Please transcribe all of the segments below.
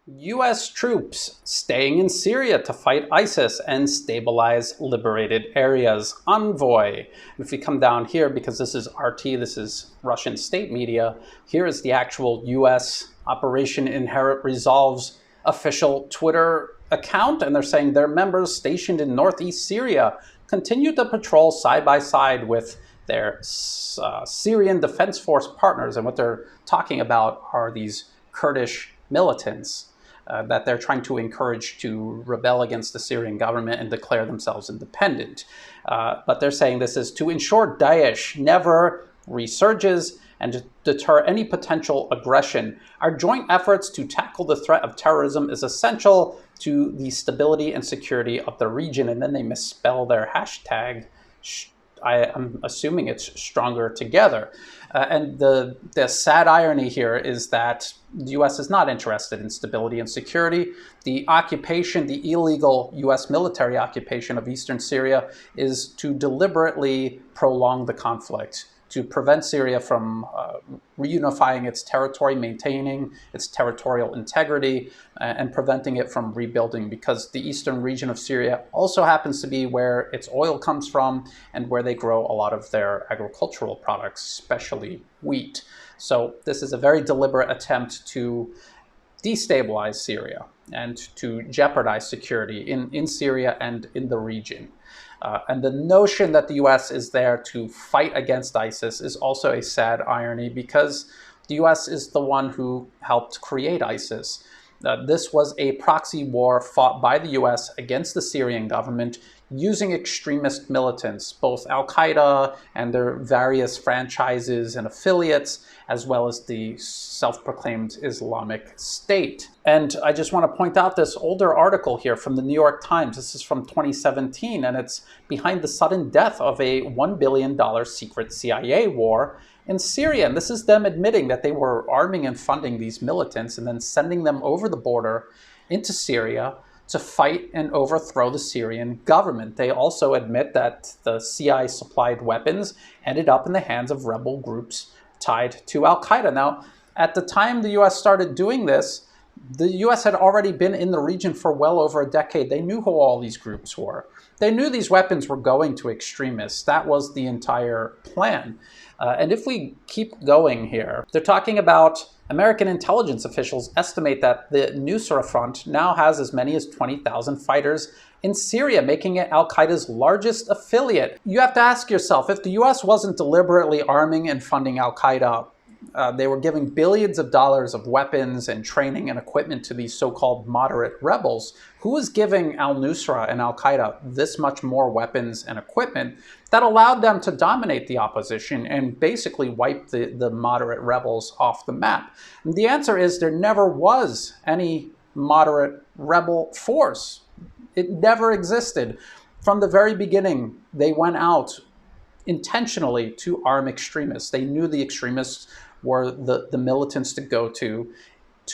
U.S. troops staying in Syria to fight ISIS and stabilize liberated areas. Envoy. If we come down here, because this is RT, this is Russian state media, here is the actual U.S. Operation Inherent Resolve's official Twitter account, and they're saying their members stationed in northeast Syria continue to patrol side by side with their Syrian Defense Force partners. And what they're talking about are these Kurdish militants that they're trying to encourage to rebel against the Syrian government and declare themselves independent. But they're saying this is to ensure Daesh never resurges and to deter any potential aggression. Our joint efforts to tackle the threat of terrorism is essential to the stability and security of the region. And then they misspell their hashtag. I'm assuming it's stronger together. And the sad irony here is that the U.S. is not interested in stability and security. The occupation, the illegal U.S. military occupation of eastern Syria, is to deliberately prolong the conflict, to prevent Syria from reunifying its territory, maintaining its territorial integrity, and preventing it from rebuilding, because the eastern region of Syria also happens to be where its oil comes from and where they grow a lot of their agricultural products, especially wheat. So this is a very deliberate attempt to destabilize Syria and to jeopardize security in Syria and in the region. And the notion that the U.S. is there to fight against ISIS is also a sad irony, because the U.S. is the one who helped create ISIS. This was a proxy war fought by the U.S. against the Syrian government using extremist militants, both Al-Qaeda and their various franchises and affiliates, as well as the self-proclaimed Islamic State. And I just want to point out this older article here from the New York Times. This is from 2017, and it's behind the sudden death of a $1 billion secret CIA war in Syria. And this is them admitting that they were arming and funding these militants and then sending them over the border into Syria to fight and overthrow the Syrian government. They also admit that the C.I.A. supplied weapons ended up in the hands of rebel groups tied to Al-Qaeda. Now, at the time the U.S. started doing this, the U.S. had already been in the region for well over a decade. They knew who all these groups were. They knew these weapons were going to extremists. That was the entire plan. And if we keep going here, they're talking about American intelligence officials estimate that the Nusra Front now has as many as 20,000 fighters in Syria, making it Al-Qaeda's largest affiliate. You have to ask yourself, if the U.S. wasn't deliberately arming and funding Al-Qaeda, they were giving billions of dollars of weapons and training and equipment to these so-called moderate rebels, who was giving al-Nusra and Al-Qaeda this much more weapons and equipment that allowed them to dominate the opposition and basically wipe the moderate rebels off the map? And the answer is there never was any moderate rebel force. It never existed. From the very beginning, they went out intentionally to arm extremists. They knew the extremists were the militants to go to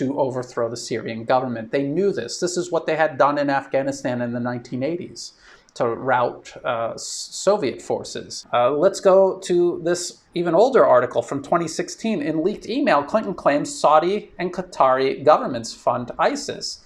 overthrow the Syrian government. They knew this. This is what they had done in Afghanistan in the 1980s to rout Soviet forces. Let's go to this even older article from 2016. In leaked email, Clinton claims Saudi and Qatari governments fund ISIS.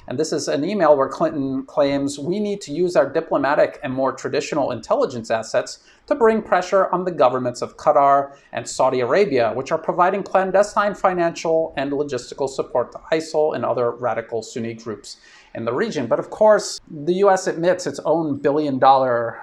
And this is an email where Clinton claims we need to use our diplomatic and more traditional intelligence assets to bring pressure on the governments of Qatar and Saudi Arabia, which are providing clandestine financial and logistical support to ISIL and other radical Sunni groups in the region. But of course, the U.S. admits its own billion-dollar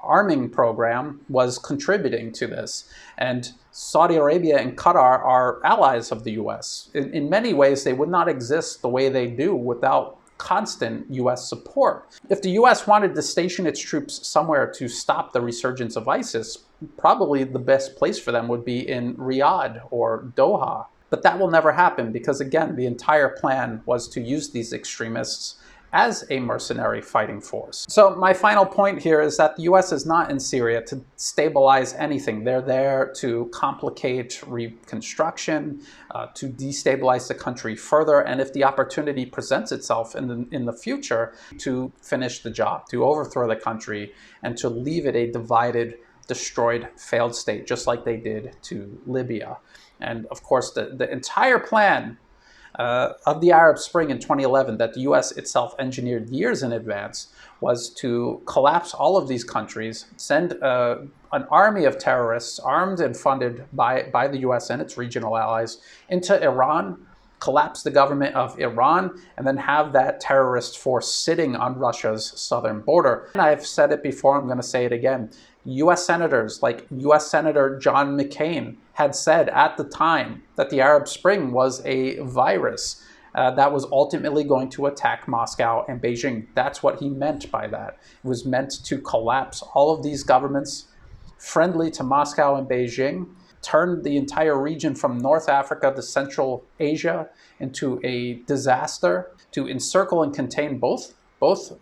arming program was contributing to this. And Saudi Arabia and Qatar are allies of the U.S. In many ways, they would not exist the way they do without constant U.S. support. If the U.S. wanted to station its troops somewhere to stop the resurgence of ISIS, probably the best place for them would be in Riyadh or Doha. But that will never happen because, again, the entire plan was to use these extremists as a mercenary fighting force. So my final point here is that the U.S. is not in Syria to stabilize anything. They're there to complicate reconstruction, to destabilize the country further, and if the opportunity presents itself in the future, to finish the job, to overthrow the country, and to leave it a divided, destroyed, failed state, just like they did to Libya. And of course, the entire plan of the Arab Spring in 2011 that the US itself engineered years in advance was to collapse all of these countries, send an army of terrorists armed and funded by the US and its regional allies into Iran, collapse the government of Iran, and then have that terrorist force sitting on Russia's southern border. And I've said it before, I'm going to say it again. US senators like US Senator John McCain had said at the time that the Arab Spring was a virus that was ultimately going to attack Moscow and Beijing. That's what he meant by that. It was meant to collapse all of these governments friendly to Moscow and Beijing, turn the entire region from North Africa to Central Asia into a disaster, to encircle and contain both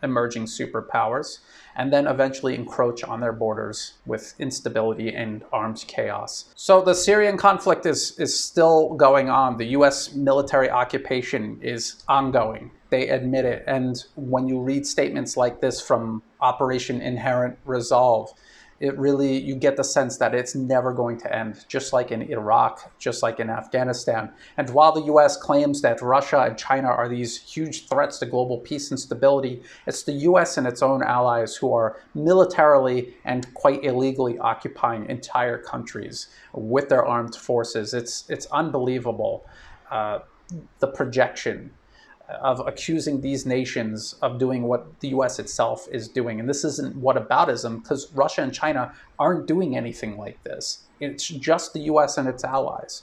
emerging superpowers, and then eventually encroach on their borders with instability and armed chaos. So the Syrian conflict is still going on. The US military occupation is ongoing. They admit it. And when you read statements like this from Operation Inherent Resolve, it really, you get the sense that it's never going to end, just like in Iraq, just like in Afghanistan. And while the US claims that Russia and China are these huge threats to global peace and stability, it's the US and its own allies who are militarily and quite illegally occupying entire countries with their armed forces. It's unbelievable, the projection of accusing these nations of doing what the US itself is doing. And this isn't whataboutism, because Russia and China aren't doing anything like this. It's just the US and its allies.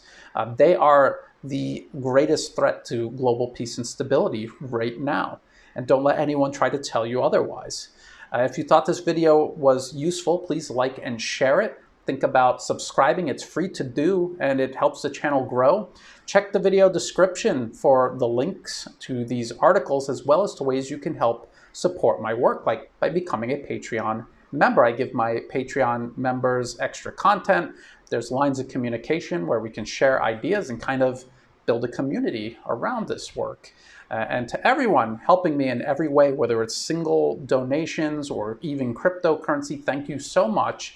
They are the greatest threat to global peace and stability right now. And don't let anyone try to tell you otherwise. If you thought this video was useful, please like and share it. Think about subscribing. It's free to do and it helps the channel grow. Check the video description for the links to these articles, as well as to ways you can help support my work, like by becoming a Patreon member. I give my Patreon members extra content. There's lines of communication where we can share ideas and kind of build a community around this work. And to everyone helping me in every way, whether it's single donations or even cryptocurrency, thank you so much.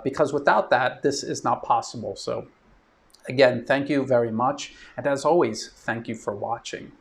Because without that, this is not possible. So again, thank you very much. And as always, thank you for watching.